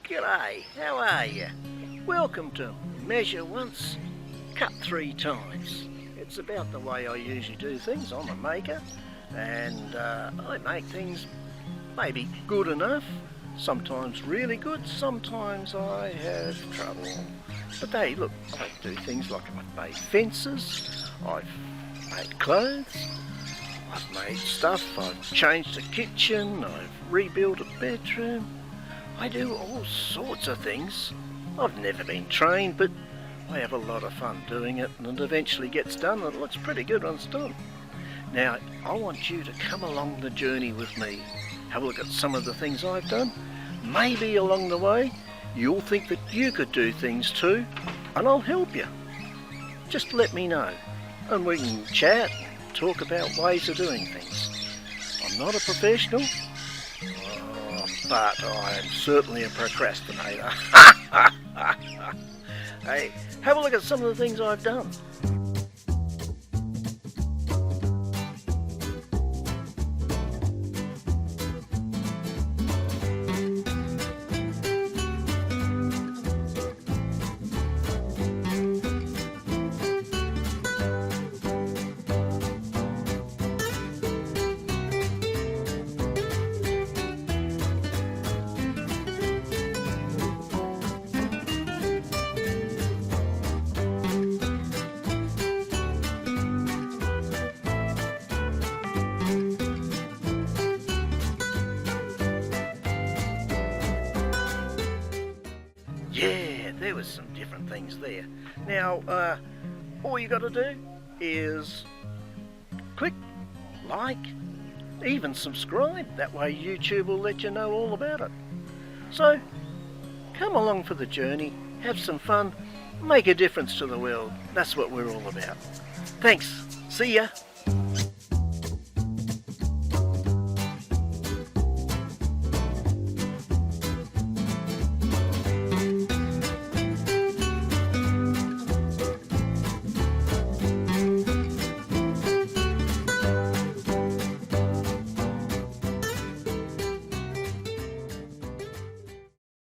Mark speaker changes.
Speaker 1: G'day, how are you? Welcome to Measure Once, Cut 3 Times. It's about the way I usually do things. I'm a maker and I make things maybe good enough, sometimes really good, sometimes I have trouble. But hey, look, I do things like I've made fences, I've made clothes, I've made stuff, I've changed the kitchen, I've rebuilt a bedroom. I do all sorts of things. I've never been trained, but I have a lot of fun doing it, and it eventually gets done, and it looks pretty good when it's done. Now, I want you to come along the journey with me. Have a look at some of the things I've done. Maybe along the way, you'll think that you could do things too, and I'll help you. Just let me know, and we can chat and talk about ways of doing things. I'm not a professional, but I'm certainly a procrastinator. Hey, have a look at some of the things I've done. Yeah, there was some different things there. Now, all you got to do is click, like, even subscribe. That way YouTube will let you know all about it. So, come along for the journey, have some fun, make a difference to the world. That's what we're all about. Thanks. See ya.